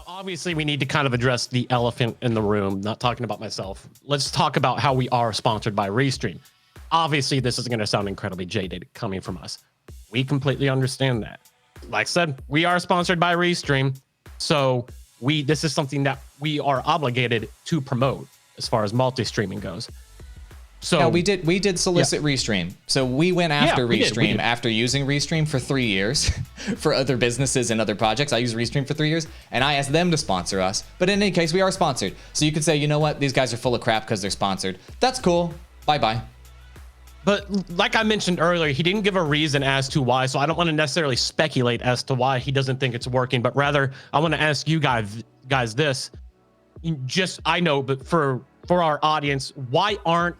obviously we need to kind of address the elephant in the room, not talking about myself. Let's talk about how we are sponsored by Restream. Obviously, this is going to sound incredibly jaded coming from us. We completely understand that. Like I said, we are sponsored by Restream. So this is something that we are obligated to promote as far as multi-streaming goes. So yeah, we did solicit Restream. So we went after Restream after using Restream for 3 years for other businesses and other projects. I used Restream for 3 years and I asked them to sponsor us. But in any case, we are sponsored. So you could say, you know what? These guys are full of crap because they're sponsored. That's cool. Bye-bye. But like I mentioned earlier, he didn't give a reason as to why. So I don't want to necessarily speculate as to why he doesn't think it's working, but rather I want to ask you guys this. I know, but for our audience, why aren't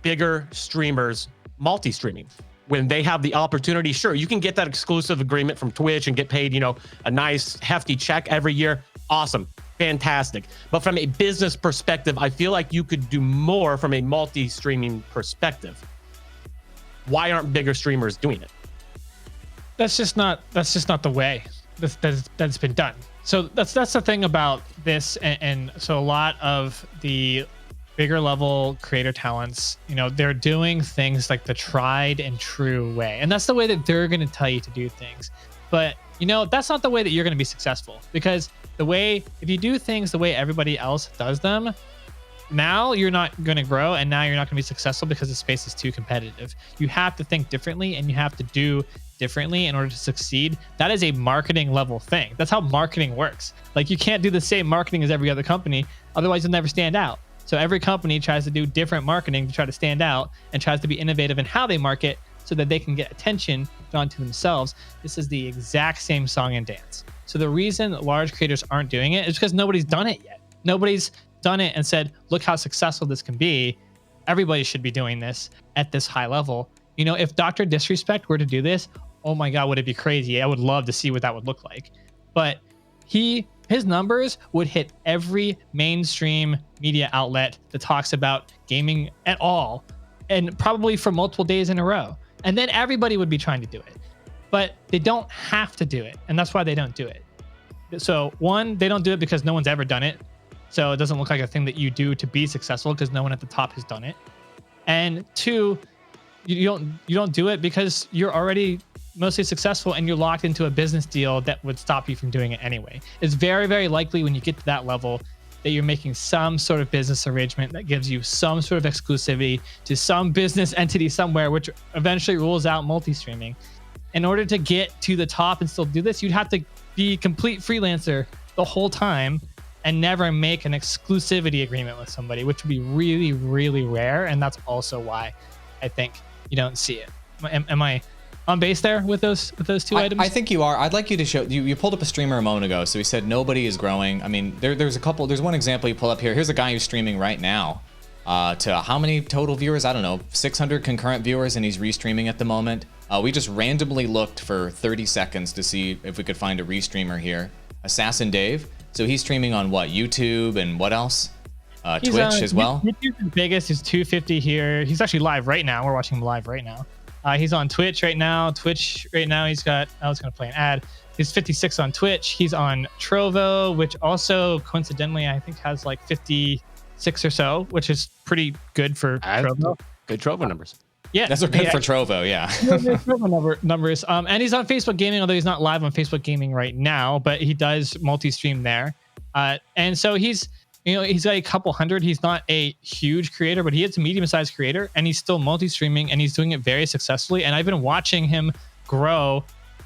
bigger streamers multi-streaming when they have the opportunity? Sure, you can get that exclusive agreement from Twitch and get paid, a nice hefty check every year. Awesome, fantastic. But from a business perspective, I feel like you could do more from a multi-streaming perspective. Why aren't bigger streamers doing it? That's just not the way that's been done. So that's the thing about this, and so a lot of the bigger level creator talents, they're doing things like the tried and true way, and that's the way that they're going to tell you to do things. But that's not the way that you're going to be successful, because if you do things the way everybody else does them, now you're not going to grow, and now you're not going to be successful because the space is too competitive. You have to think differently, and you have to do differently in order to succeed. That is a marketing level thing. That's how marketing works. Like, you can't do the same marketing as every other company, otherwise you'll never stand out. So every company tries to do different marketing to try to stand out, and tries to be innovative in how they market so that they can get attention drawn to themselves. This is the exact same song and dance. So the reason large creators aren't doing it is because nobody's done it yet. Nobody's done it and said, look how successful this can be. Everybody should be doing this at this high level. If Dr. Disrespect were to do this, oh my God, would it be crazy? I would love to see what that would look like. But his numbers would hit every mainstream media outlet that talks about gaming at all, and probably for multiple days in a row. And then everybody would be trying to do it, but they don't have to do it. And that's why they don't do it. So one, they don't do it because no one's ever done it. So it doesn't look like a thing that you do to be successful because no one at the top has done it. And two, you don't do it because you're already mostly successful and you're locked into a business deal that would stop you from doing it anyway. It's very, very likely when you get to that level that you're making some sort of business arrangement that gives you some sort of exclusivity to some business entity somewhere, which eventually rules out multi-streaming. In order to get to the top and still do this, you'd have to be a complete freelancer the whole time and never make an exclusivity agreement with somebody, which would be really, really rare. And that's also why I think you don't see it. Am I on base there with those two items? I think you are. I'd like you to show, you pulled up a streamer a moment ago. So he said nobody is growing. I mean, there's one example you pull up here. Here's a guy who's streaming right now to how many total viewers? I don't know, 600 concurrent viewers, and he's restreaming at the moment. We just randomly looked for 30 seconds to see if we could find a restreamer here. Assassin Dave. So he's streaming on what? YouTube and what else? Twitch as well? YouTube's the biggest. He's 250 here. He's actually live right now. We're watching him live right now. He's on Twitch right now. He's got, I was going to play an ad. He's 56 on Twitch. He's on Trovo, which also coincidentally, I think has like 56 or so, which is pretty good for Trovo. Good Trovo numbers. Yeah, that's good for Trovo. Yeah. Trovo numbers. And he's on Facebook Gaming, although he's not live on Facebook Gaming right now, but he does multi-stream there. And so he's got a couple hundred. He's not a huge creator, but he is a medium-sized creator, and he's still multi-streaming, and he's doing it very successfully. And I've been watching him grow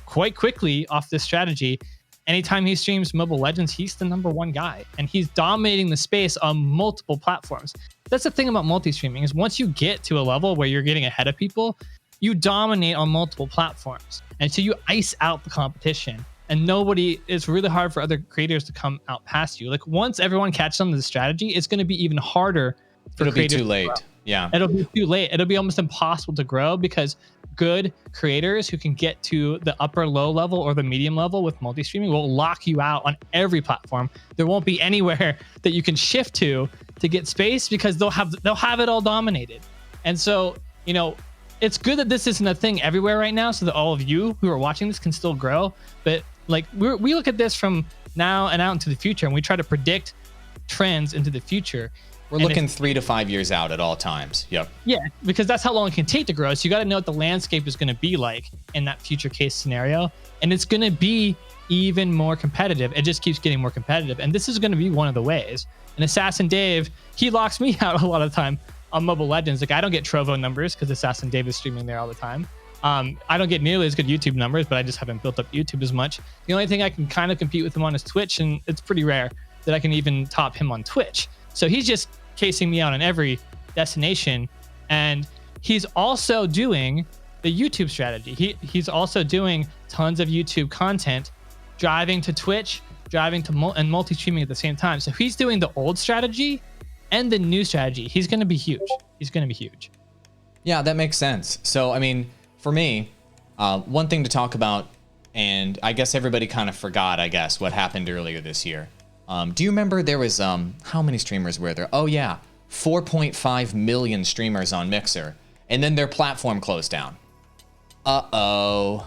quite quickly off this strategy. Anytime he streams Mobile Legends, he's the #1 guy, and he's dominating the space on multiple platforms. That's the thing about multi-streaming, is once you get to a level where you're getting ahead of people, you dominate on multiple platforms. And so you ice out the competition. And it's really hard for other creators to come out past you. Like, once everyone catches on to the strategy, it's going to be even harder for creators. It'll be too late. Yeah. It'll be too late. It'll be almost impossible to grow, because good creators who can get to the upper low level or the medium level with multi-streaming will lock you out on every platform. There won't be anywhere that you can shift to get space, because they'll have it all dominated. And so, it's good that this isn't a thing everywhere right now, so that all of you who are watching this can still grow. But like, we look at this from now and out into the future, and we try to predict trends into the future. We're looking 3 to 5 years out at all times. Yep. Yeah, because that's how long it can take to grow. So you got to know what the landscape is going to be like in that future case scenario. And it's going to be even more competitive. It just keeps getting more competitive. And this is going to be one of the ways. And Assassin Dave, he locks me out a lot of the time on Mobile Legends. Like, I don't get Trovo numbers because Assassin Dave is streaming there all the time. I don't get nearly as good YouTube numbers, but I just haven't built up YouTube as much. The only thing I can kind of compete with him on is Twitch, and it's pretty rare that I can even top him on Twitch. So he's just casing me out on every destination. And he's also doing the YouTube strategy. He's also doing tons of YouTube content, driving to Twitch, driving to and multi-streaming at the same time. So he's doing the old strategy and the new strategy. He's going to be huge. He's going to be huge. Yeah, that makes sense. So, I mean, for me, one thing to talk about, and I guess everybody kind of forgot, I guess, what happened earlier this year. Do you remember there was, how many streamers were there? Oh yeah, 4.5 million streamers on Mixer, and then their platform closed down. Uh-oh.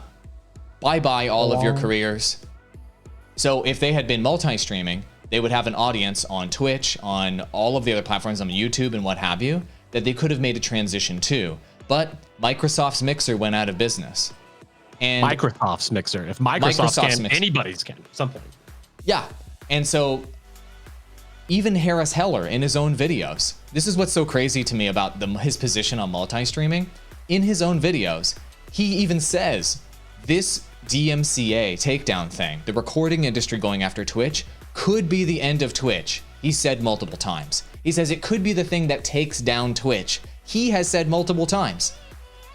Bye-bye all of your careers. So if they had been multi-streaming, they would have an audience on Twitch, on all of the other platforms, on YouTube and what have you, that they could have made a transition to. But Microsoft's Mixer went out of business. And Microsoft's Mixer. If Microsoft's can, Mixer. Anybody's can at some point. Yeah. And so even Harris Heller in his own videos, this is what's so crazy to me about his position on multi-streaming. In his own videos, he even says this DMCA takedown thing, the recording industry going after Twitch, could be the end of Twitch. He said multiple times. He says it could be the thing that takes down Twitch. He has said multiple times.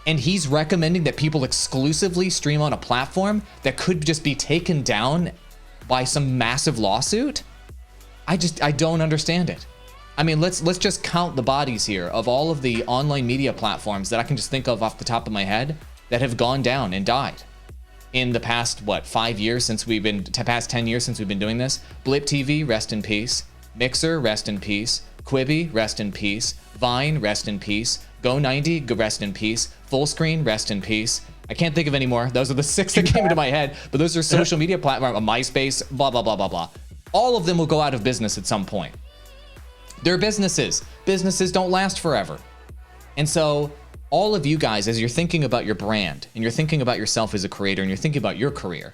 And he's recommending that people exclusively stream on a platform that could just be taken down by some massive lawsuit. I don't understand it. I mean, let's just count the bodies here of all of the online media platforms that I can just think of off the top of my head that have gone down and died in the past, what, 5 years since we've been, past 10 years since we've been doing this. Blip TV, rest in peace. Mixer, rest in peace. Quibi, rest in peace. Vine, rest in peace. Go90, rest in peace. Fullscreen, rest in peace. I can't think of any more. Those are the 6 that came into my head, but those are social media platforms, MySpace, blah, blah, blah, blah, blah. All of them will go out of business at some point. They're businesses. Businesses don't last forever. And so all of you guys, as you're thinking about your brand and you're thinking about yourself as a creator and you're thinking about your career,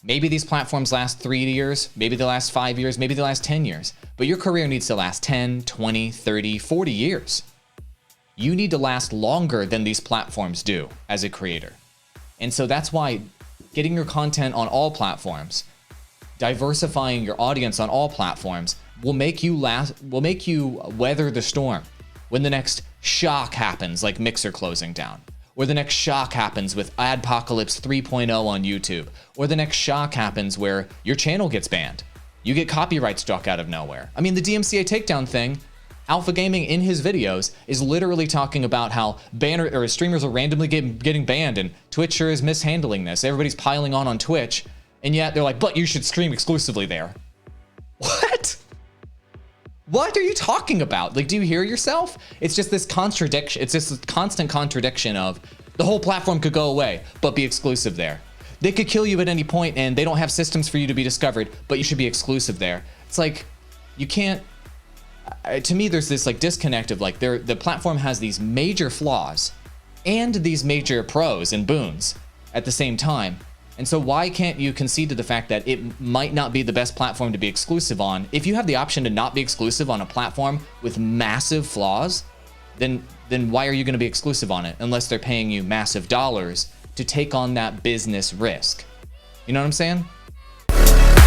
maybe these platforms last 3 years, maybe they last 5 years, maybe they last 10 years, but your career needs to last 10, 20, 30, 40 years. You need to last longer than these platforms do as a creator. And so that's why getting your content on all platforms, diversifying your audience on all platforms will make you weather the storm when the next shock happens, like Mixer closing down, or the next shock happens with Adpocalypse 3.0 on YouTube, or the next shock happens where your channel gets banned. You get copyright struck out of nowhere. I mean, the DMCA takedown thing, Alpha Gaming in his videos is literally talking about how streamers are randomly getting banned, and Twitch sure is mishandling this. Everybody's piling on Twitch, and yet they're like, but you should stream exclusively there. What? What are you talking about? Like, do you hear yourself? It's just this contradiction. It's just this constant contradiction of the whole platform could go away, but be exclusive there. They could kill you at any point and they don't have systems for you to be discovered, but you should be exclusive there. It's like, you can't, to me, there's this like disconnect of like the platform has these major flaws and these major pros and boons at the same time. And so why can't you concede to the fact that it might not be the best platform to be exclusive on? If you have the option to not be exclusive on a platform with massive flaws, then why are you going to be exclusive on it unless they're paying you massive dollars to take on that business risk? You know what I'm saying?